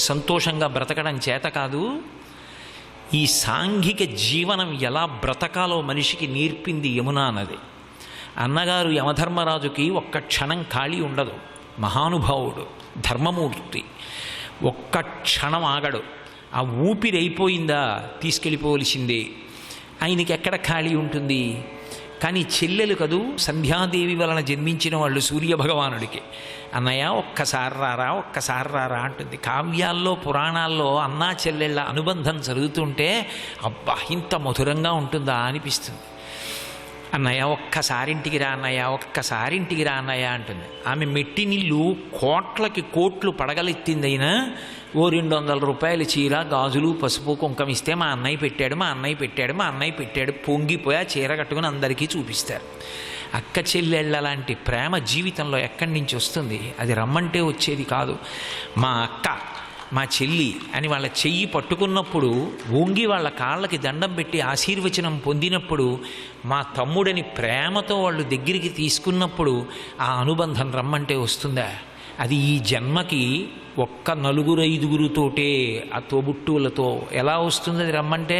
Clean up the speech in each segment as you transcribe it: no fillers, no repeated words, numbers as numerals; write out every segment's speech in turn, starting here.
సంతోషంగా బ్రతకడం చేత కాదు. ఈ సాంఘిక జీవనం ఎలా బ్రతకాలో మనిషికి నేర్పింది యమునా నది. అన్నగారు యమధర్మరాజుకి ఒక్క క్షణం ఖాళీ ఉండదు. మహానుభావుడు, ధర్మమూర్తి, ఒక్క క్షణం ఆగడు. ఆ ఊపిరి అయిపోయిందా తీసుకెళ్ళిపోవలసిందే. ఆయనకి ఎక్కడ ఖాళీ ఉంటుంది? కానీ చెల్లెలు కదూ, సంధ్యాదేవి వలన జన్మించిన వాళ్ళు సూర్యభగవానుడికి. అన్నయ్య ఒక్కసారి రారా, ఒక్కసారి రారా అంటుంది. కావ్యాల్లో పురాణాల్లో అన్నా చెల్లెళ్ళ అనుబంధం చదువుతుంటే అబ్బా ఇంత మధురంగా ఉంటుందా అనిపిస్తుంది. అన్నయ్య ఒక్కసారింటికి రా అన్నయ్య, ఒక్కసారింటికి రా అన్నయ్య అంటుంది. ఆమె మెట్టినిల్లు కోట్లకి కోట్లు పడగలెత్తిందైనా ఓ 200 రూపాయల చీర, గాజులు, పసుపు, కుంకం ఇస్తే మా అన్నయ్య పెట్టాడు, మా అన్నయ్య పెట్టాడు, మా అన్నయ్య పెట్టాడు పొంగిపోయి ఆ చీర కట్టుకుని అందరికీ చూపిస్తారు. అక్క చెల్లెళ్ళ లాంటి ప్రేమ జీవితంలో ఎక్కడి నుంచి వస్తుంది? అది రమ్మంటే వచ్చేది కాదు. మా అక్క, మా చెల్లి అని వాళ్ళ చెయ్యి పట్టుకున్నప్పుడు, వంగి వాళ్ళ కాళ్ళకి దండం పెట్టి ఆశీర్వచనం పొందినప్పుడు, మా తమ్ముడని ప్రేమతో వాళ్ళు దగ్గరికి తీసుకున్నప్పుడు ఆ అనుబంధం రమ్మంటే వస్తుందా? అది ఈ జన్మకి ఒక్క 4-5తోటే, ఆ తోబుట్టువులతో ఎలా వస్తుంది? అది రమ్మంటే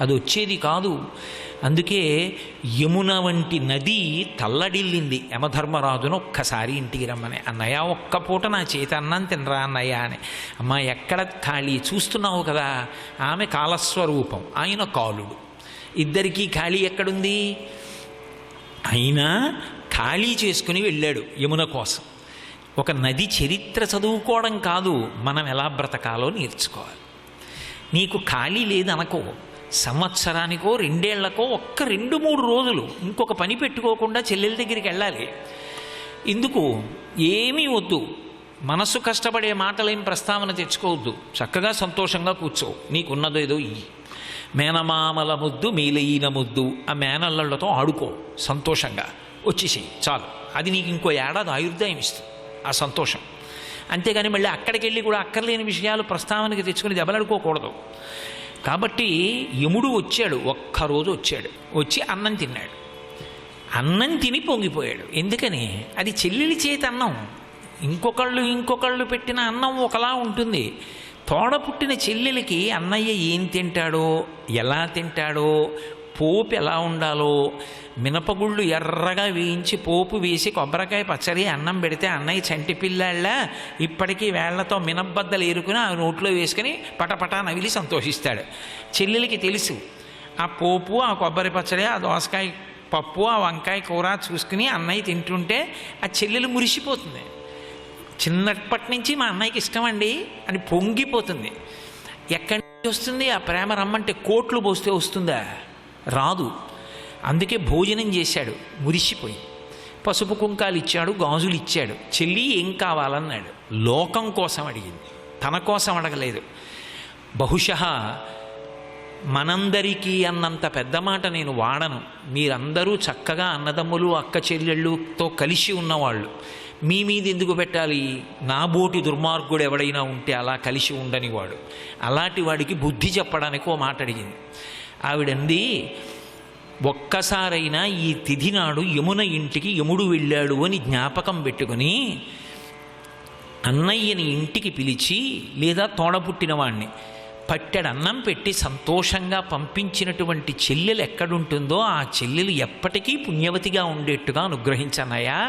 అది వచ్చేది కాదు. అందుకే యమున వంటి నది తల్లడిల్లింది యమధర్మరాజును ఒక్కసారి ఇంటికి రమ్మని. అన్నయ్య ఒక్క పూట నా చేత అన్నం తినరా అన్నయ్య అని. అమ్మ ఎక్కడ ఖాళీ చూస్తున్నావు కదా. ఆమె కాలస్వరూపం, ఆయన కాలుడు. ఇద్దరికీ ఖాళీ ఎక్కడుంది? అయినా ఖాళీ చేసుకుని వెళ్ళాడు యమున కోసం. ఒక నది చరిత్ర చదువుకోవడం కాదు, మనం ఎలా బ్రతకాలో నేర్చుకోవాలి. నీకు ఖాళీ లేదనుకో, సంవత్సరానికో 2 ఏళ్లకో ఒక్క 2-3 రోజులు ఇంకొక పని పెట్టుకోకుండా చెల్లెల దగ్గరికి వెళ్ళాలి. ఎందుకు? ఏమీ వద్దు, మనసు కష్టపడే మాటలేం ప్రస్తావన తెచ్చుకోవద్దు. చక్కగా సంతోషంగా కూర్చో, నీకున్నదేదో ఇయ్యి. మేనమామల ముద్దు మీలైన ముద్దు, ఆ మేనల్లతో ఆడుకో సంతోషంగా, వచ్చేసి చాలు. అది నీకు ఇంకో ఏడాది ఆయుర్దాయం ఇస్తుంది ఆ సంతోషం. అంతేగాని మళ్ళీ అక్కడికి వెళ్ళి కూడా అక్కర్లేని విషయాలు ప్రస్తావనకి తెచ్చుకుని దెబ్బలాడుకోకూడదు. కాబట్టి యముడు వచ్చాడు, ఒక్కరోజు వచ్చాడు, వచ్చి అన్నం తిన్నాడు. అన్నం తిని పొంగిపోయాడు. ఎందుకని? అది చెల్లెలి చేతి అన్నం. ఇంకొకళ్ళు పెట్టిన అన్నం ఒకలా ఉంటుంది. తోడ పుట్టిన చెల్లెలికి అన్నయ్య ఏం తింటాడో, ఎలా తింటాడో, పోపు ఎలా ఉండాలో, మినపగుళ్ళు ఎర్రగా వేయించి పోపు వేసి కొబ్బరికాయ పచ్చడి అన్నం పెడితే అన్నయ్య చంటి పిల్లాళ్ళ ఇప్పటికీ వేళ్లతో మినపబద్దలు ఏరుకుని ఆ నోట్లో వేసుకుని పటపటా నవిలి సంతోషిస్తాడు. చెల్లెలికి తెలుసు ఆ పోపు, ఆ కొబ్బరి పచ్చడి, ఆ దోసకాయ పప్పు, ఆ వంకాయ కూర చూసుకుని అన్నయ్య తింటుంటే ఆ చెల్లెలు మురిసిపోతుంది. చిన్నప్పటి నుంచి మా అన్నయ్యకి ఇష్టం అండి అని పొంగిపోతుంది. ఎక్కడి నుంచి వస్తుంది ఆ ప్రేమ? రమ్మంటే కోట్లు పోస్తే వస్తుందా? రాదు. అందుకే భోజనం చేశాడు మురిసిపోయి. పసుపు కుంకాలు ఇచ్చాడు, గాజులు ఇచ్చాడు. చెల్లి ఏం కావాలన్నాడు. లోకం కోసం అడిగింది, తన కోసం అడగలేదు. బహుశः మనందరికీ అన్నంత పెద్ద మాట నేను వాడను. మీరందరూ చక్కగా అన్నదమ్ములు, అక్క చెల్లెళ్ళుతో కలిసి ఉన్నవాళ్ళు. మీ మీద ఎందుకు పెట్టాలి? నా బోటి దుర్మార్గుడు ఎవడైనా ఉంటే అలా కలిసి ఉండని వాడు, అలాంటి వాడికి బుద్ధి చెప్పడానికి ఓ మాట అడిగింది. ఆవిడంది, ఒక్కసారైనా ఈ తిథి నాడు యమున ఇంటికి యముడు వెళ్ళాడు అని జ్ఞాపకం పెట్టుకుని అన్నయ్యని ఇంటికి పిలిచి, లేదా తోడపుట్టినవాణ్ణి పట్టెడు అన్నం పెట్టి సంతోషంగా పంపించినటువంటి చెల్లెలు ఎక్కడుంటుందో ఆ చెల్లెలు ఎప్పటికీ పుణ్యవతిగా ఉండేట్టుగా అనుగ్రహించన్నయ్యా.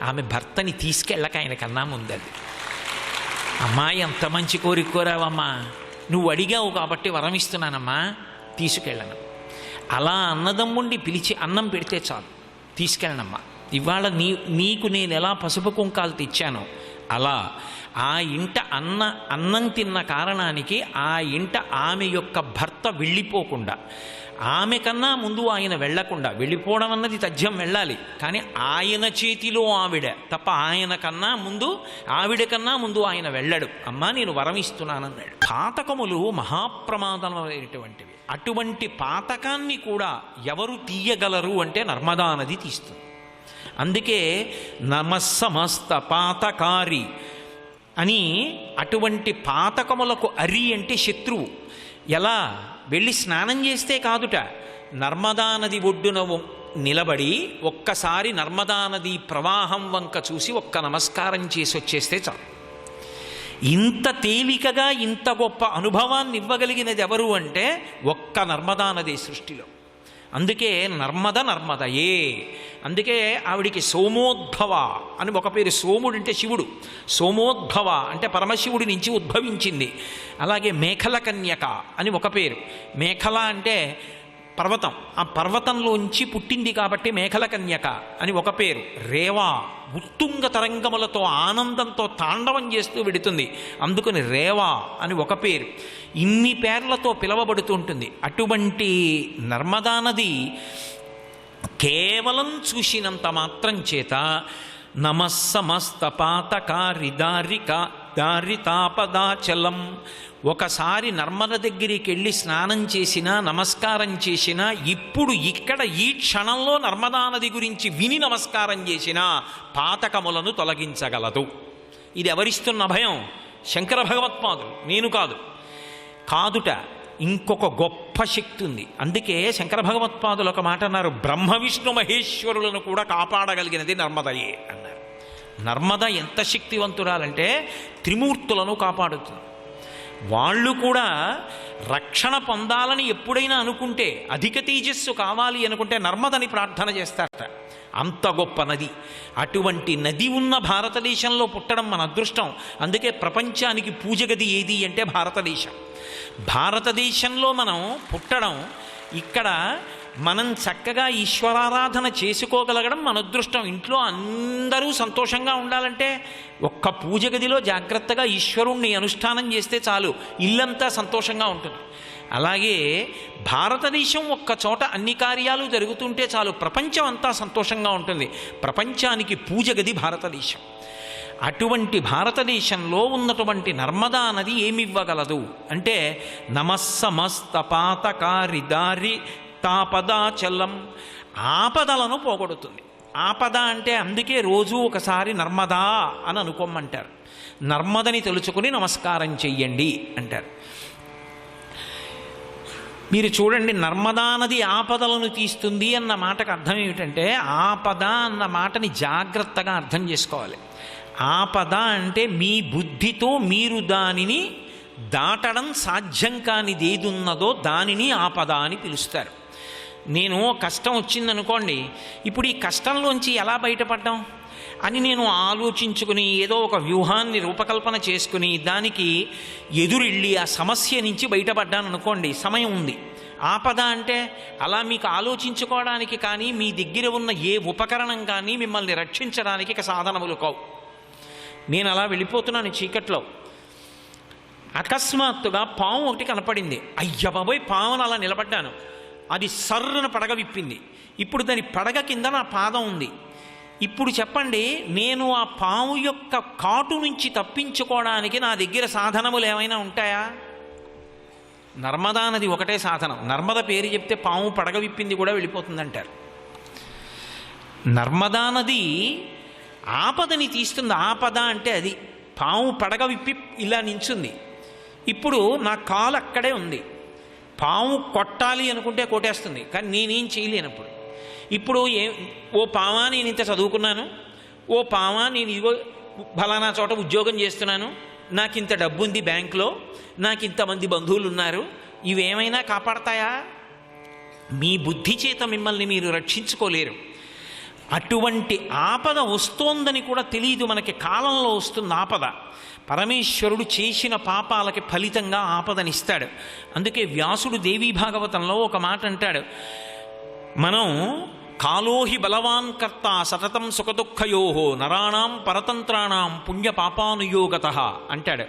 ఆమె భర్తని తీసుకెళ్ళక ఆయనకన్నా ముందది. అమ్మాయి ఎంత మంచి కోరిక కోరావమ్మా, నువ్వు అడిగావు కాబట్టి వరం ఇస్తున్నానమ్మా, తీసుకెళ్ళను. అలా అన్నదమ్ముండి పిలిచి అన్నం పెడితే చాలు, తీసుకెళ్ళనమ్మా. ఇవాళ నీకు నేను ఎలా పసుపు కుంకాలు తెచ్చానో అలా ఆ ఇంట అన్నం తిన్న కారణానికి ఆ ఇంట ఆమె యొక్క భర్త వెళ్ళిపోకుండా, ఆమె కన్నా ముందు ఆయన వెళ్లకుండా, వెళ్ళిపోవడం అన్నది తథ్యం వెళ్ళాలి, కానీ ఆయన చేతిలో ఆవిడ తప్ప ఆయన కన్నా ముందు, ఆవిడ కన్నా ముందు ఆయన వెళ్ళడు. అమ్మా నేను వరం ఇస్తున్నానన్నాడు. పాతకములు మహాప్రమాదమైనటువంటివి. అటువంటి పాతకాన్ని కూడా ఎవరు తీయగలరు అంటే నర్మదా నది తీస్తుంది. అందుకే నమస్సమస్త పాతకారి అని, అటువంటి పాతకములకు అరి అంటే శత్రువు. ఎలా? వెళ్ళి స్నానం చేస్తే కాదుట, నర్మదా నది ఒడ్డున నిలబడి ఒక్కసారి నర్మదా నది ప్రవాహం వంక చూసి ఒక్క నమస్కారం చేసి వచ్చేస్తే చాలు. ఇంత తేలికగా ఇంత గొప్ప అనుభవాన్ని ఇవ్వగలిగినది ఎవరు అంటే ఒక్క నర్మదా నది సృష్టిలో. అందుకే నర్మదయే. అందుకే ఆవిడికి సోమోద్భవ అని ఒక పేరు. సోముడు అంటే శివుడు, సోమోద్భవ అంటే పరమశివుడి నుంచి ఉద్భవించింది. అలాగే మేఖల కన్యక అని ఒక పేరు. మేఖల అంటే పర్వతం, ఆ పర్వతంలోంచి పుట్టింది కాబట్టి మేఖల కన్యక అని ఒక పేరు. రేవా ఉత్తుంగ తరంగములతో ఆనందంతో తాండవం చేస్తూ వెడుతుంది, అందుకని రేవా అని ఒక పేరు. ఇన్ని పేర్లతో పిలవబడుతూ ఉంటుంది. అటువంటి నర్మదా నది కేవలం చూసినంత మాత్రం చేత నమస్సమస్త దారితాపదాచలం. ఒకసారి నర్మద దగ్గరికి వెళ్ళి స్నానం చేసినా నమస్కారం చేసినా, ఇప్పుడు ఇక్కడ ఈ క్షణంలో నర్మదా నది గురించి విని నమస్కారం చేసినా పాతకములను తొలగించగలదు. ఇది ఎవరిస్తున్న భయం? శంకర భగవత్పాదులు, నేను కాదు. కాదుట ఇంకొక గొప్ప శక్తి ఉంది. అందుకే శంకర భగవత్పాదులు ఒక మాట అన్నారు, బ్రహ్మ విష్ణు మహేశ్వరులను కూడా కాపాడగలిగినది నర్మదయే అన్నారు. నర్మద ఎంత శక్తివంతురాలంటే త్రిమూర్తులను కాపాడుతుంది. వాళ్ళు కూడా రక్షణ పొందాలని ఎప్పుడైనా అనుకుంటే, అధిక తేజస్సు కావాలి అనుకుంటే నర్మదని ప్రార్థన చేస్తారట. అంత గొప్ప నది. అటువంటి నది ఉన్న భారతదేశంలో పుట్టడం మన అదృష్టం. అందుకే ప్రపంచానికి పూజ గది ఏది అంటే భారతదేశం. భారతదేశంలో మనం పుట్టడం, ఇక్కడ మనం చక్కగా ఈశ్వరారాధన చేసుకోగలగడం మన అదృష్టం. ఇంట్లో అందరూ సంతోషంగా ఉండాలంటే ఒక్క పూజ గదిలో జాగ్రత్తగా ఈశ్వరుణ్ణి అనుష్ఠానం చేస్తే చాలు, ఇల్లంతా సంతోషంగా ఉంటుంది. అలాగే భారతదేశం ఒక్క చోట అన్ని కార్యాలు జరుగుతుంటే చాలు, ప్రపంచం అంతా సంతోషంగా ఉంటుంది. ప్రపంచానికి పూజ గది భారతదేశం. అటువంటి భారతదేశంలో ఉన్నటువంటి నర్మదా నది ఏమివ్వగలదు అంటే నమస్సమస్తపాతకారిదారి తాపదాచలం. ఆపదలను పోగొడుతుంది. ఆపద అంటే అందుకే రోజు ఒకసారి నర్మదా అని అనుకోమంటారు. నర్మదని తెలుసుకుని నమస్కారం చెయ్యండి అంటారు. మీరు చూడండి, నర్మదా నది ఆపదలను తీస్తుంది అన్న మాటకు అర్థం ఏమిటంటే, ఆపద అన్న మాటని జాగ్రత్తగా అర్థం చేసుకోవాలి. ఆపద అంటే మీ బుద్ధితో మీరు దానిని దాటడం సాధ్యం కానిది ఏది ఉన్నదో దానిని ఆపద అని పిలుస్తారు. నేను కష్టం వచ్చిందనుకోండి, ఇప్పుడు ఈ కష్టంలోంచి ఎలా బయటపడ్డాం అని నేను ఆలోచించుకుని ఏదో ఒక వ్యూహాన్ని రూపకల్పన చేసుకుని దానికి ఎదురెళ్ళి ఆ సమస్య నుంచి బయటపడ్డాను అనుకోండి, సమయం ఉంది. ఆపద అంటే అలా మీకు ఆలోచించుకోవడానికి కానీ మీ దగ్గర ఉన్న ఏ ఉపకరణం కానీ మిమ్మల్ని రక్షించడానికి సాధనములు కావు. నేను అలా వెళ్ళిపోతున్నాను చీకట్లో, అకస్మాత్తుగా పాము ఒకటి కనపడింది. అయ్య బాబోయ్, పామును అలా నిలబడ్డాను. అది సర్రున పడగ విప్పింది. ఇప్పుడు దాని పడగ కింద నా పాదం ఉంది. ఇప్పుడు చెప్పండి, నేను ఆ పాము యొక్క కాటు నుంచి తప్పించుకోవడానికి నా దగ్గర సాధనములు ఏమైనా ఉంటాయా? నర్మదా నది ఒకటే సాధనం. నర్మద పేరు చెప్తే పాము పడగ విప్పింది కూడా వెళ్ళిపోతుందంటారు. నర్మదా నది ఆపదని తీస్తుంది. ఆపద అంటే అది. పాము పడగ విప్పి ఇలా నించుంది. ఇప్పుడు నా కాలు అక్కడే ఉంది. పాము కొట్టాలి అనుకుంటే కొట్టేస్తుంది, కానీ నేనేం చేయలేనప్పుడు. ఇప్పుడు ఓ పామా, నేను ఇంత చదువుకున్నాను, ఓ పామా, నేను ఇదిగో ఫలానా చోట ఉద్యోగం చేస్తున్నాను, నాకు ఇంత డబ్బు ఉంది బ్యాంకులో, నాకు ఇంతమంది బంధువులు ఉన్నారు, ఇవేమైనా కాపాడతాయా? మీ బుద్ధి చేత మిమ్మల్ని మీరు రక్షించుకోలేరు. అటువంటి ఆపద వస్తోందని కూడా తెలియదు మనకి. కాలంలో వస్తుంది ఆపద. పరమేశ్వరుడు చేసిన పాపాలకి ఫలితంగా ఆపదనిస్తాడు. అందుకే వ్యాసుడు దేవీ భాగవతంలో ఒక మాట అంటాడు, మనం కాలోహి బలవాన్ కర్త సతతం సుఖదుఃఖయోహో నరాణం పరతంత్రాణం పుణ్యపాపానుయోగత అంటాడు.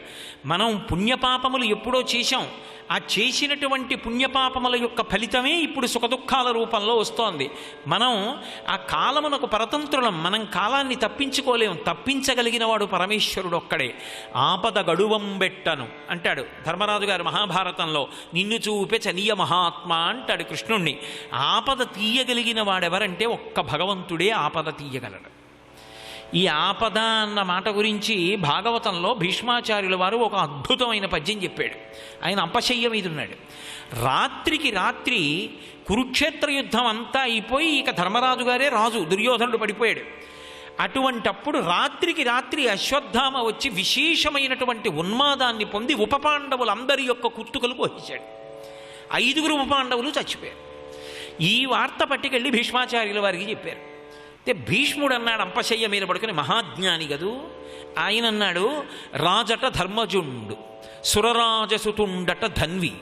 మనం పుణ్యపాపములు ఎప్పుడో చేశాం, ఆ చేసినటువంటి పుణ్యపాపముల యొక్క ఫలితమే ఇప్పుడు సుఖదుఖాల రూపంలో వస్తోంది. మనం ఆ కాలమునకు పరతంత్రులం. మనం కాలాన్ని తప్పించుకోలేము. తప్పించగలిగిన వాడు పరమేశ్వరుడు ఒక్కడే. ఆపద గడువంబెట్టను అంటాడు ధర్మరాజు గారు మహాభారతంలో. నిన్ను చూపే చనియ మహాత్మా అంటాడు కృష్ణుణ్ణి. ఆపద తీయగలిగిన వాడెవరంటే ఒక్క భగవంతుడే ఆపద తీయగలడు. ఈ ఆపద అన్న మాట గురించి భాగవతంలో భీష్మాచార్యుల వారు ఒక అద్భుతమైన పద్యం చెప్పాడు. ఆయన అపశయ్య మీద ఉన్నాడు. రాత్రికి రాత్రి కురుక్షేత్ర యుద్ధం అంతా అయిపోయి ఇక ధర్మరాజు గారే రాజు, దుర్యోధనుడు పడిపోయాడు. అటువంటప్పుడు రాత్రికి రాత్రి అశ్వత్థామ వచ్చి విశేషమైనటువంటి ఉన్మాదాన్ని పొంది ఉపపాండవులందరి యొక్క కుత్తుకలు పోయించాడు. 5 ఉపపాండవులు చచ్చిపోయారు. ఈ వార్త పట్టుకెళ్ళి భీష్మాచార్యుల వారికి చెప్పారు. అంటే భీష్ముడు అన్నాడు, అంపశయ్య మీద పడుకుని, మహాజ్ఞాని గదు. ఆయన అన్నాడు, రాజట ధర్మజుండు, సురరాజసుతుండట ధన్వి,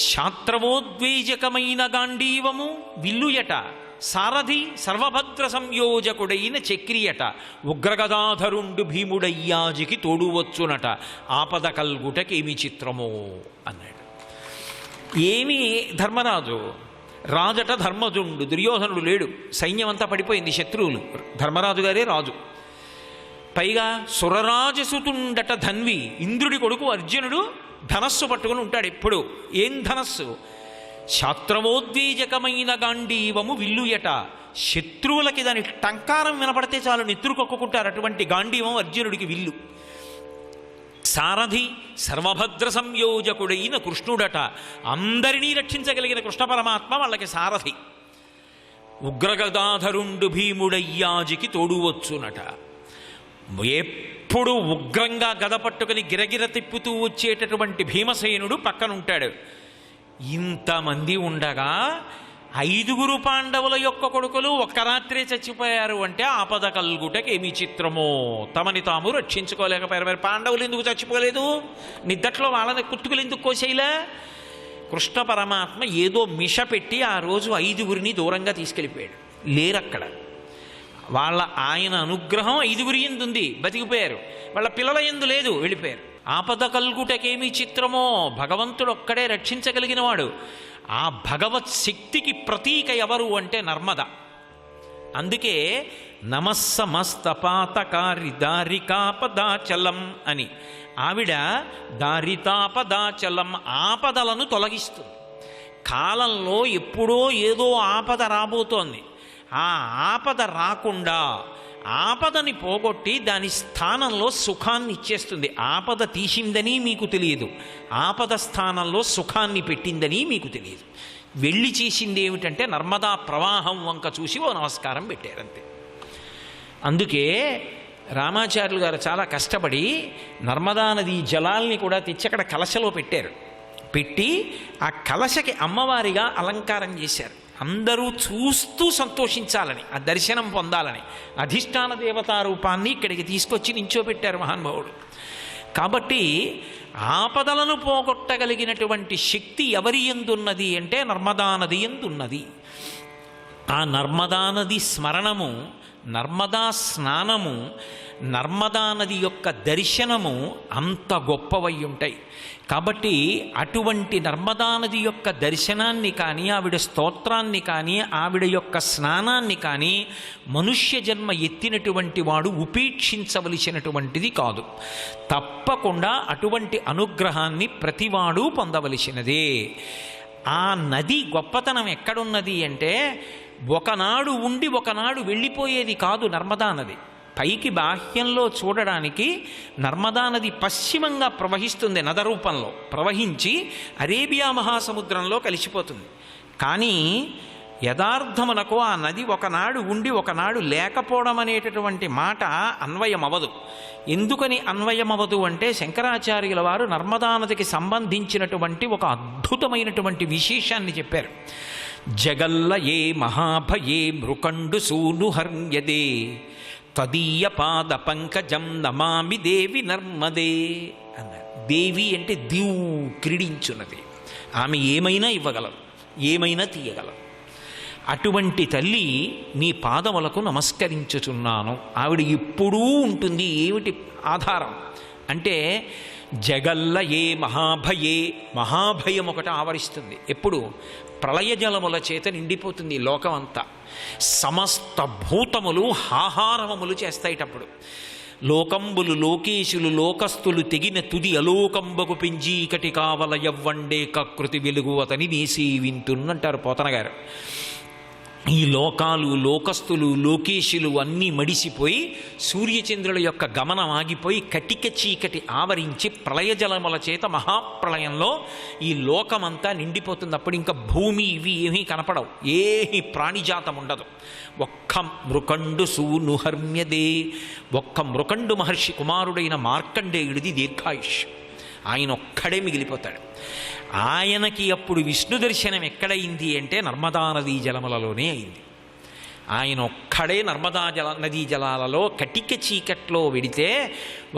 శాత్రవోద్వేజకమైన గాంధీవము విల్లుయట, సారథి సర్వభద్ర సంయోజకుడైన చక్రియట, ఉగ్రగదాధరుండు భీముడయ్యాజికి తోడువచ్చునట, ఆపద కల్గుటకేమి చిత్రమో అన్నాడు. ఏమి ధర్మరాజు? రాజట ధర్మజుండు, దుర్యోధనుడు లేడు, సైన్యమంతా పడిపోయింది, శత్రువులు, ధర్మరాజు గారే రాజు. పైగా సురరాజసుతుండట ధన్వి, ఇంద్రుడి కొడుకు అర్జునుడు ధనస్సు పట్టుకుని ఉంటాడు ఎప్పుడు. ఏం ధనస్సు? శాస్త్రవోద్వేజకమైన గాంధీవము విల్లుయట, శత్రువులకి దాని టంకారం వినపడితే చాలు నెత్తురు కొక్కుకుంటారు, అటువంటి గాంధీవం అర్జునుడికి విల్లు. సారథి సర్వభద్ర సంయోజకుడైన కృష్ణుడట, అందరినీ రక్షించగలిగిన కృష్ణ పరమాత్మ వాళ్ళకి సారథి. ఉగ్రగదాధరుండు భీముడయ్యాజికి తోడువచ్చునట, ఎప్పుడు ఉగ్రంగా గద పట్టుకుని గిరగిర తిప్పుతూ వచ్చేటటువంటి భీమసేనుడు పక్కనుంటాడు. ఇంతమంది ఉండగా 5 పాండవుల యొక్క కొడుకులు ఒక్క రాత్రే చచ్చిపోయారు అంటే ఆపద కల్గుటకి ఏమి చిత్రమో. తమని తాము రక్షించుకోలేకపోయారు. మరి పాండవులు ఎందుకు చచ్చిపోలేదు? నిద్దట్లో వాళ్ళని కుత్తుకులు ఎందుకు కోసేయలే? కృష్ణ పరమాత్మ ఏదో మిష పెట్టి ఆ రోజు 5 దూరంగా తీసుకెళ్ళిపోయాడు. లేరక్కడ. ఆయన అనుగ్రహం 5 ఎందుంది, బతికిపోయారు. వాళ్ళ పిల్లల ఎందు లేదు, వెళ్ళిపోయారు. ఆపద కల్గుటకేమి చిత్రమో. భగవంతుడు ఒక్కడే రక్షించగలిగినవాడు. ఆ భగవత్ శక్తికి ప్రతీక ఎవరు అంటే నర్మద. అందుకే నమస్సమస్తపాతకారి దారికాపదాచలం అని. ఆవిడ దారితాపదాచలం, ఆపదలను తొలగిస్తుంది. కాలంలో ఎప్పుడో ఏదో ఆపద రాబోతోంది. ఆ ఆపద రాకుండా ఆపదని పోగొట్టి దాని స్థానంలో సుఖాన్ని ఇచ్చేస్తుంది. ఆపద తీసిందని మీకు తెలియదు, ఆపద స్థానంలో సుఖాన్ని పెట్టిందని మీకు తెలియదు. వెళ్ళి చేసింది ఏమిటంటే నర్మదా ప్రవాహం వంక చూసి ఓ నమస్కారం పెట్టారంతే. అందుకే రామాచార్యులు గారు చాలా కష్టపడి నర్మదా నది జలాల్ని కూడా తెచ్చి అక్కడ కలశలో పెట్టారు. పెట్టి ఆ కలశకి అమ్మవారిగా అలంకారం చేశారు. అందరూ చూస్తూ సంతోషించాలని, ఆ దర్శనం పొందాలని అధిష్టాన దేవతా రూపాన్ని ఇక్కడికి తీసుకొచ్చి నించోబెట్టారు మహానుభావుడు. కాబట్టి ఆపదలను పోగొట్టగలిగినటువంటి శక్తి ఎవరి యందున్నది అంటే నర్మదా నది యందున్నది. ఆ నర్మదా నది స్మరణము, నర్మదా స్నానము, నర్మదా నది యొక్క దర్శనము అంత గొప్పవై ఉంటాయి. కాబట్టి అటువంటి నర్మదా నది యొక్క దర్శనాన్ని కానీ, ఆవిడ స్తోత్రాన్ని కానీ, ఆవిడ యొక్క స్నానాన్ని కానీ మనుష్య జన్మ ఎత్తినటువంటి వాడు ఉపేక్షించవలసినటువంటిది కాదు. తప్పకుండా అటువంటి అనుగ్రహాన్ని ప్రతివాడు పొందవలసినదే. ఆ నది గొప్పతనం ఎక్కడున్నది అంటే ఒకనాడు ఉండి ఒకనాడు వెళ్ళిపోయేది కాదు నర్మదా నది. పైకి బాహ్యంలో చూడడానికి నర్మదా నది పశ్చిమంగా ప్రవహిస్తుంది, నద రూపంలో ప్రవహించి అరేబియా మహాసముద్రంలో కలిసిపోతుంది. కానీ యథార్థమునకు ఆ నది ఒకనాడు ఉండి ఒకనాడు లేకపోవడం అనేటటువంటి మాట అన్వయమవదు. ఎందుకని అన్వయమవదు అంటే శంకరాచార్యుల వారు నర్మదా నదికి సంబంధించినటువంటి ఒక అద్భుతమైనటువంటి విశేషాన్ని చెప్పారు. జగల్ల ఏ మహాభయే మృకండు సూను హర్యదే తదీయ పాద పంకజం నమామి దేవి నర్మదే అన్నారు. దేవి అంటే దివ్, క్రీడించున్నది. ఆమె ఏమైనా ఇవ్వగలరు, ఏమైనా తీయగలరు. అటువంటి తల్లి నీ పాదములకు నమస్కరించుచున్నాను. ఆవిడ ఎప్పుడూ ఉంటుంది. ఏమిటి ఆధారం అంటే జగల్ల ఏ మహాభయే, మహాభయం ఒకటి ఆవరిస్తుంది. ఎప్పుడు? ప్రళయ జలముల చేత నిండిపోతుంది లోకం అంతా. సమస్త భూతములు హాహారవములు చేస్తాయిటప్పుడు. లోకంబులు లోకేశులు లోకస్తులు తెగిన తుది అలోకంబకు పెంజీకటి కావల యవ్వండే కకృతి వెలుగు అతని నేసి వింటున్నంటారు పోతన గారు. ఈ లోకాలు, లోకస్తులు, లోకేశులు అన్నీ మడిసిపోయి సూర్యచంద్రుల యొక్క గమనం ఆగిపోయి కటిక చీకటి ఆవరించి ప్రళయజలముల చేత మహాప్రళయంలో ఈ లోకమంతా నిండిపోతుంది. అప్పుడు ఇంకా భూమి ఇవి ఏమీ కనపడవు, ఏమీ ప్రాణిజాతం ఉండదు. ఒక్క మృకండు సూనుహర్మ్యదే, ఒక్క మృకండు మహర్షి కుమారుడైన మార్కండేయుడిది దీర్ఘాయుష్. ఆయన ఒక్కడే మిగిలిపోతాడు. ఆయనకి అప్పుడు విష్ణు దర్శనం ఎక్కడైంది అంటే నర్మదా నదీ జలములలోనే అయింది. ఆయన ఒక్కడే నదీ జలాలలో కటిక చీకట్లో వెడితే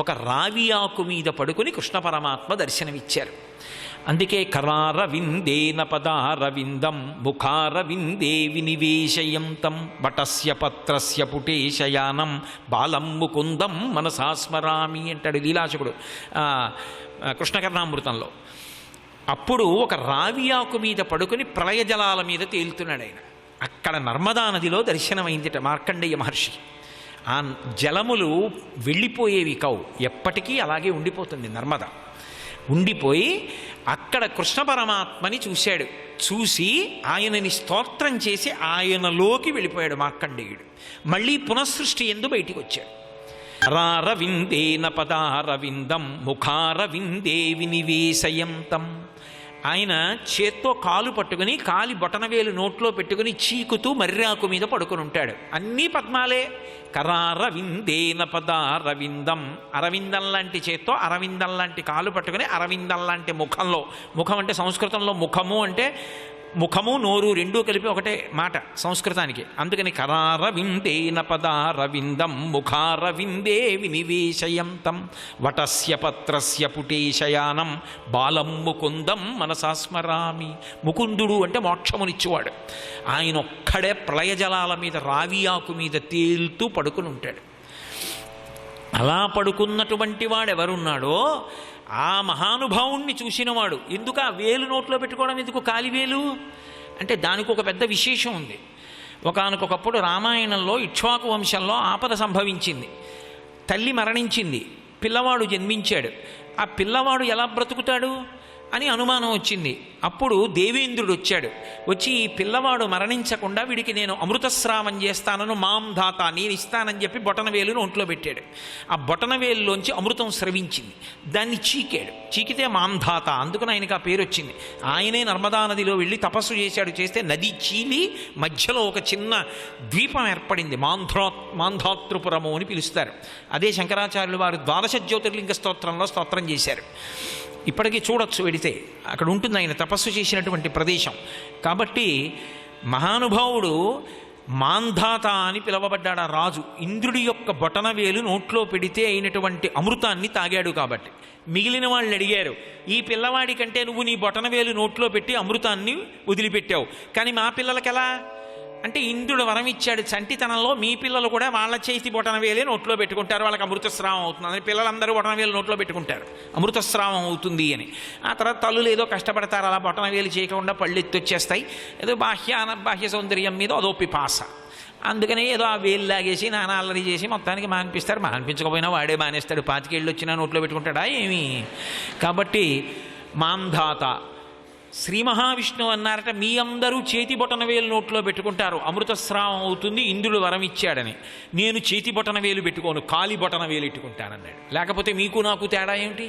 ఒక రావి ఆకు మీద పడుకుని కృష్ణ పరమాత్మ దర్శనమిచ్చారు. అందుకే కరారవిందేన పదారవిందం ముఖారవిందే వినివేశయంతం వటస్య పత్రస్య పుటేశయానం బాలం ముకుందం మనసాస్మరామి అంటాడు లీలాశకుడు కృష్ణకర్ణామృతంలో. అప్పుడు ఒక రావి ఆకు మీద పడుకుని ప్రళయ జలాల మీద తేలుతున్నాడు ఆయన. అక్కడ నర్మదా నదిలో దర్శనమైందిట మార్కండేయ మహర్షి. ఆ జలములు వెళ్ళిపోయేవి కావు, ఎప్పటికీ అలాగే ఉండిపోతుంది నర్మద. ఉండిపోయి అక్కడ కృష్ణ పరమాత్మని చూశాడు. చూసి ఆయనని స్తోత్రం చేసి ఆయనలోకి వెళ్ళిపోయాడు మార్కండేయుడు. మళ్ళీ పునఃసృష్టి ఎందు బయటికి వచ్చాడు. రారవిందేన పదారవిందం ముఖారవిందే వినివేశయంతం. ఆయన చేత్తో కాలు పట్టుకుని కాలి బొటనవేలు నోట్లో పెట్టుకుని చీకుతూ మర్రాకు మీద పడుకుని ఉంటాడు. అన్నీ పద్మాలే. కరారవిందేన పదారవిందం, అరవిందం లాంటి చేత్తో అరవిందం లాంటి కాలు పట్టుకుని అరవిందం లాంటి ముఖంలో, ముఖం అంటే సంస్కృతంలో ముఖము అంటే ముఖము నోరు రెండూ కలిపి ఒకటే మాట సంస్కృతానికి. అందుకని కరారవిందేన పదారవిందం ముఖారవిందే వినివేశయంతం వటస్య పత్రస్య పుటేశయానం బాలం ముకుందం మనసాస్మరామి. ముకుందుడు అంటే మోక్షమునిచ్చేవాడు. ఆయన ఒక్కడే ప్రళయజలాల మీద రావి ఆకు మీద తేలుతూ పడుకుని ఉంటాడు. అలా పడుకున్నటువంటి వాడెవరున్నాడో ఆ మహానుభావుణ్ణి చూసినవాడు ఎందుకు ఆ వేలు నోట్లో పెట్టుకోవడం, ఎందుకు కాలివేలు అంటే దానికి ఒక పెద్ద విశేషం ఉంది. ఒకానొకప్పుడు రామాయణంలో ఇక్ష్వాకు వంశంలో ఆపద సంభవించింది. తల్లి మరణించింది, పిల్లవాడు జన్మించాడు. ఆ పిల్లవాడు ఎలా బ్రతుకుతాడు అని అనుమానం వచ్చింది. అప్పుడు దేవేంద్రుడు వచ్చాడు. వచ్చి ఈ పిల్లవాడు మరణించకుండా వీడికి నేను అమృతస్రావం చేస్తానను మాం ధాత, నేను ఇస్తానని చెప్పి బొటనవేలును ఒంట్లో పెట్టాడు. ఆ బొటనవేలులోంచి అమృతం స్రవించింది. దాన్ని చీకాడు. చీకితే మాంధాత, అందుకని ఆయనకు ఆ పేరు వచ్చింది. ఆయనే నర్మదా నదిలో వెళ్ళి తపస్సు చేశాడు. చేస్తే నది చీలి మధ్యలో ఒక చిన్న ద్వీపం ఏర్పడింది. మాంధాతృపురము అని పిలుస్తారు. అదే శంకరాచార్యులు వారు ద్వాదశ జ్యోతిర్లింగ స్తోత్రంలో స్తోత్రం చేశారు. ఇప్పటికీ చూడొచ్చు, వెడితే అక్కడ ఉంటుంది ఆయన తపస్సు చేసినటువంటి ప్రదేశం. కాబట్టి మహానుభావుడు మాంధాత అని పిలవబడ్డాడు ఆ రాజు. ఇంద్రుడి యొక్క బొటనవేలు నోట్లో పెడితే అయినటువంటి అమృతాన్ని తాగాడు. కాబట్టి మిగిలిన వాళ్ళు అడిగారు, ఈ పిల్లవాడి కంటే నువ్వు నీ బొటనవేలు నోట్లో పెట్టి అమృతాన్ని వదిలిపెట్టావు, కానీ మా పిల్లలకి ఎలా అంటే ఇంద్రుడు వరం ఇచ్చాడు చంటితనంలో మీ పిల్లలు కూడా వాళ్ళ చేతి బొటనవేలే నోట్లో పెట్టుకుంటారు, వాళ్ళకి అమృతస్రావం అవుతుంది అని. పిల్లలందరూ బొటనవేలు నోట్లో పెట్టుకుంటారు, అమృతస్రావం అవుతుంది అని. ఆ తర్వాత తల్లులు ఏదో కష్టపడతారు, అలా బొటనవేలు చేయకుండా పళ్ళు ఎత్తొచ్చేస్తాయి. ఏదో బాహ్య సౌందర్యం మీద అదో పిపాస. అందుకనే ఏదో ఆ వేలు లాగేసి నానా అల్లరి చేసి మొత్తానికి మానిపిస్తారు. మానిపించకపోయినా వాడే మానేస్తాడు. 25 ఏళ్ళు వచ్చినా నోట్లో పెట్టుకుంటాడా ఏమి? కాబట్టి మాంధాత శ్రీ మహావిష్ణువు అన్నారట, మీ అందరూ చేతి బొటనవేలు నోట్లో పెట్టుకుంటారు, అమృతస్రావం అవుతుంది, ఇంద్రుడు వరం ఇచ్చాడని. నేను చేతి బొటనవేలు పెట్టుకోను, కాలి బొటనవేలు పెట్టుకుంటానన్నాడు. లేకపోతే మీకు నాకు తేడా ఏమిటి?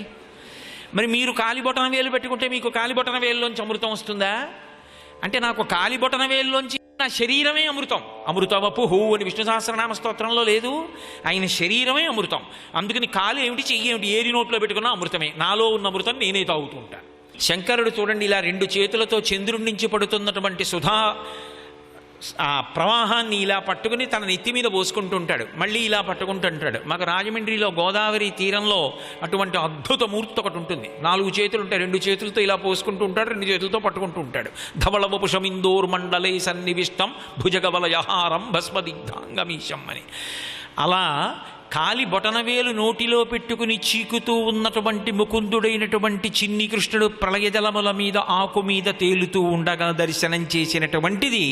మరి మీరు కాలి బొటనవేలు పెట్టుకుంటే మీకు కాలి బొటనవేలులోంచి అమృతం వస్తుందా అంటే, నాకు కాలి బొటనవేలులోంచి నా శరీరమే అమృతం. అమృతవపుహు అని విష్ణు సహస్రనామ స్తోత్రంలో లేదు? ఆయన శరీరమే అమృతం. అందుకని కాలు ఏమిటి, చెయ్యి ఏమిటి, ఏది నోట్లో పెట్టుకున్నా అమృతమే. నాలో ఉన్న అమృతం నేనే తాగుతూ ఉంటాను. శంకరుడు చూడండి, ఇలా 2 చేతులతో చంద్రుడి నుంచి పడుతున్నటువంటి సుధా ఆ ప్రవాహాన్ని ఇలా పట్టుకుని తన నెత్తి మీద పోసుకుంటూ ఉంటాడు, మళ్ళీ ఇలా పట్టుకుంటుంటాడు. మాకు రాజమండ్రిలో గోదావరి తీరంలో అటువంటి అద్భుత మూర్తి ఒకటి ఉంటుంది. 4 చేతులు ఉంటాయి, 2 చేతులతో ఇలా పోసుకుంటూ ఉంటాడు, 2 చేతులతో పట్టుకుంటూ ఉంటాడు. ధవళవపుషమిందోర్మండలే సన్నివిష్టం భుజగవలయహారం భస్మదిగ్ధాంగమీశం అని. అలా కాలి బొటనవేలు నోటిలో పెట్టుకుని చీకుతూ ఉన్నటువంటి ముకుందుడైనటువంటి చిన్ని కృష్ణుడు ప్రళయజలముల మీద ఆకు మీద తేలుతూ ఉండగా దర్శనం చేసినటువంటిది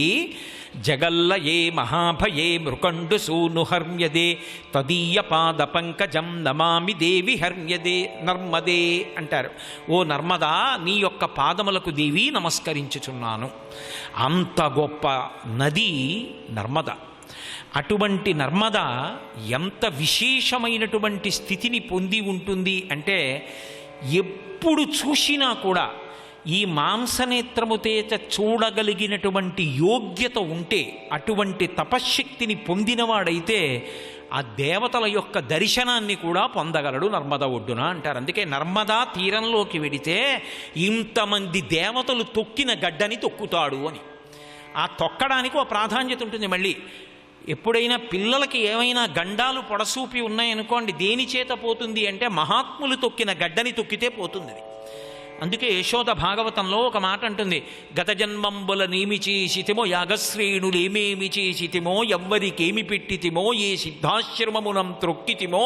జగల్లయే మహాభయే మృకండు సూనుహర్మ్యదే తదీయ పాద పంకజం నమామి దేవి హర్మ్యదే నర్మదే అంటారు. ఓ నర్మదా, నీ యొక్క పాదములకు దేవి నమస్కరించుచున్నాను. అంత గొప్ప నది నర్మద. అటువంటి నర్మద ఎంత విశేషమైనటువంటి స్థితిని పొంది ఉంటుంది అంటే, ఎప్పుడు చూసినా కూడా ఈ మాంసనేత్రముతేత చూడగలిగినటువంటి యోగ్యత ఉంటే, అటువంటి తపశ్శక్తిని పొందినవాడైతే ఆ దేవతల యొక్క దర్శనాన్ని కూడా పొందగలడు నర్మదా ఒడ్డున అంటారు. అందుకే నర్మదా తీరంలోకి వెడితే ఇంతమంది దేవతలు తొక్కిన గడ్డని తొక్కుతాడు అని. ఆ తొక్కడానికి ఒక ప్రాధాన్యత ఉంటుంది. మళ్ళీ ఎప్పుడైనా పిల్లలకి ఏమైనా గండాలు పొడసూపి ఉన్నాయనుకోండి, దేని చేత పోతుంది అంటే మహాత్ములు తొక్కిన గడ్డని తొక్కితే పోతుంది. అందుకే యశోద భాగవతంలో ఒక మాట అంటుంది, గత జన్మంబుల నేమి చేసితిమో యాగశ్రేణులేమేమి చేసితిమో ఎవ్వరికేమి పెట్టితిమో ఏ సిద్ధాశ్రమమునం త్రొక్కితిమో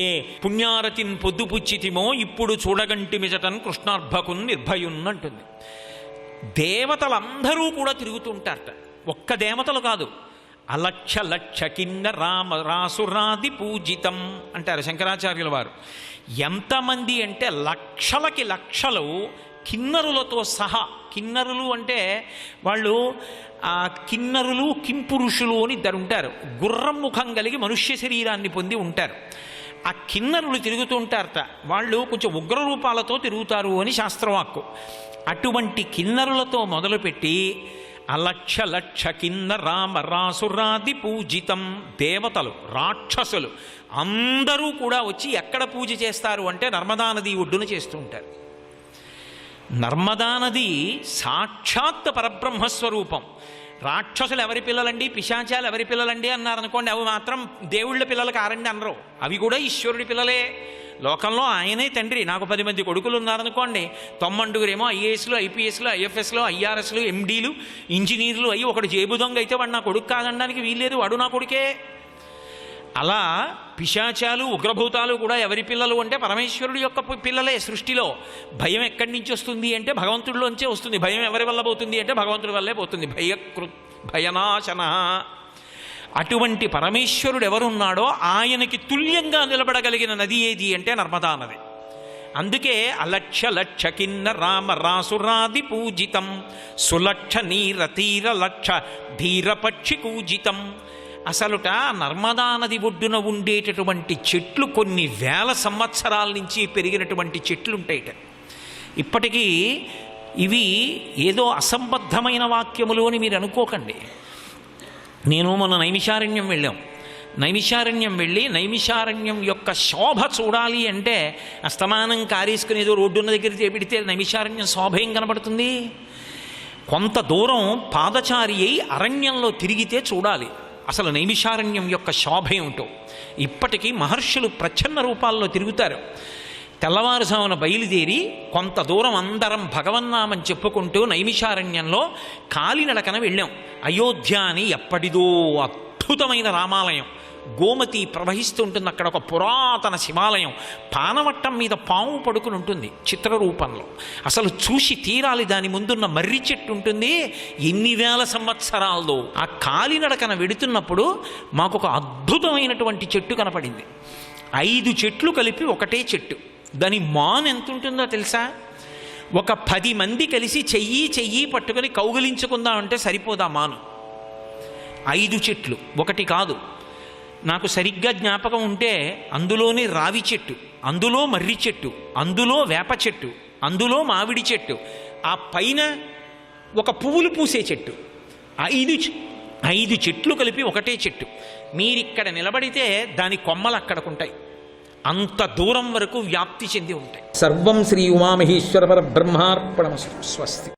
ఏ పుణ్యారతిన్ పొద్దుపుచ్చితిమో ఇప్పుడు చూడగంటి మిజటన్ కృష్ణార్భకున్ నిర్భయున్ అంటుంది. దేవతలందరూ కూడా తిరుగుతుంటారట. ఒక్క దేవతలు కాదు, అలక్ష లక్ష కిన్న రామ రాసురాది పూజితం అంటారు శంకరాచార్యుల వారు. ఎంతమంది అంటే లక్షలకి లక్షలు కిన్నరులతో సహా. కిన్నరులు అంటే వాళ్ళు ఆ కిన్నరులు కింపురుషులు అని ఇద్దరు ఉంటారు. గుర్రం ముఖం కలిగి మనుష్య శరీరాన్ని పొంది ఉంటారు. ఆ కిన్నరులు తిరుగుతూ ఉంటారట. వాళ్ళు కొంచెం ఉగ్రరూపాలతో తిరుగుతారు అని శాస్త్రవాక్కు. అటువంటి కిన్నరులతో మొదలుపెట్టి అలక్ష లక్ష కిన్న రామ రాసురాది పూజితం, దేవతలు రాక్షసులు అందరూ కూడా వచ్చి ఎక్కడ పూజ చేస్తారు అంటే నర్మదా నది ఒడ్డున చేస్తూ ఉంటారు. నర్మదా నది సాక్షాత్ పరబ్రహ్మస్వరూపం. రాక్షసులు ఎవరి పిల్లలండి, పిశాచాలు ఎవరి పిల్లలండి అన్నారనుకోండి, అవి మాత్రం దేవుళ్ళ పిల్లలు కారండి అనరు. అవి కూడా ఈశ్వరుడి పిల్లలే. లోకంలో ఆయనే తండ్రి. నాకు 10 మంది కొడుకులు ఉన్నారనుకోండి, 90 ఐఏఎస్లు ఐపీఎస్లు ఐఎఫ్ఎస్లు ఐఆర్ఎస్లు ఎండీలు ఇంజనీర్లు అయ్యి ఒకడు జేబు దొంగ అయితే వాడు నా కొడుకు కాదనడానికి వీల్లేదు, వాడు నా కొడుకే. అలా పిశాచాలు ఉగ్రభూతాలు కూడా ఎవరి పిల్లలు అంటే పరమేశ్వరుడు యొక్క పిల్లలే. సృష్టిలో భయం ఎక్కడి నుంచి వస్తుంది అంటే భగవంతుడిలోంచే వస్తుంది. భయం ఎవరి వల్ల పోతుంది అంటే భగవంతుడి వల్లే పోతుంది. భయనాశన. అటువంటి పరమేశ్వరుడు ఎవరున్నాడో ఆయనకి తుల్యంగా నిలబడగలిగిన నది ఏది అంటే నర్మదా నది. అందుకే అలక్ష లక్ష కిన్న రామ రాసురాది పూజితం సులక్ష నీర తీర లక్ష ధీరపక్షి కూజితం. అసలుట నర్మదా నది ఒడ్డున ఉండేటటువంటి చెట్లు కొన్ని వేల సంవత్సరాల నుంచి పెరిగినటువంటి చెట్లు ఉంటాయిట. ఇప్పటికీ ఇవి ఏదో అసంబద్ధమైన వాక్యములు అని మీరు అనుకోకండి. నేను మొన్న నైమిషారణ్యం వెళ్ళాం. నైమిషారణ్యం వెళ్ళి నైమిషారణ్యం యొక్క శోభ చూడాలి అంటే అస్తమానం కారేసుకుని ఏదో రోడ్డున్న దగ్గర చేపెడితే నైమిషారణ్యం శోభ ఏం కనబడుతుంది? కొంత దూరం పాదచారి అయి అరణ్యంలో తిరిగితే చూడాలి అసలు నైమిషారణ్యం యొక్క శోభ ఏమిటో. ఇప్పటికీ మహర్షులు ప్రచ్ఛన్న రూపాల్లో తిరుగుతారు. తెల్లవారుజామున బయలుదేరి కొంత దూరం అందరం భగవన్నామని చెప్పుకుంటూ నైమిషారణ్యంలో కాలినడకన వెళ్ళాం. అయోధ్య అని ఎప్పటిదో అద్భుతమైన రామాలయం, గోమతి ప్రవహిస్తుంటుంది. అక్కడ ఒక పురాతన శివాలయం, పానవట్టం మీద పాము పడుకుని ఉంటుంది చిత్రరూపంలో. అసలు చూసి తీరాలి. దాని ముందున్న మర్రి చెట్టు ఉంటుంది. ఎన్ని వేల సంవత్సరాల్లో ఆ కాలినడకన వెడుతున్నప్పుడు మాకు ఒక అద్భుతమైనటువంటి చెట్టు కనపడింది. 5 చెట్లు కలిపి ఒకటే చెట్టు. దాని మాన్ ఎంత ఉంటుందో తెలుసా? ఒక 10 మంది కలిసి చెయ్యి పట్టుకొని కౌగిలించుకుందామంటే సరిపోదా మాను. 5 చెట్లు, ఒకటి కాదు. నాకు సరిగ్గా జ్ఞాపకం ఉంటే అందులోనే రావి చెట్టు, అందులో మర్రి చెట్టు, అందులో వేప చెట్టు, అందులో మామిడి చెట్టు, ఆ పైన ఒక పువ్వులు పూసే చెట్టు. 5 చెట్లు కలిపి ఒకటే చెట్టు. మీరిక్కడ నిలబడితే దాని కొమ్మలు అక్కడకుంటాయి. అంత దూరం వరకు వ్యాప్తి చెంది ఉంటాయి. సర్వం శ్రీ ఉమామహేశ్వర పరబ్రహ్మార్పణమస్తు. స్వస్తి.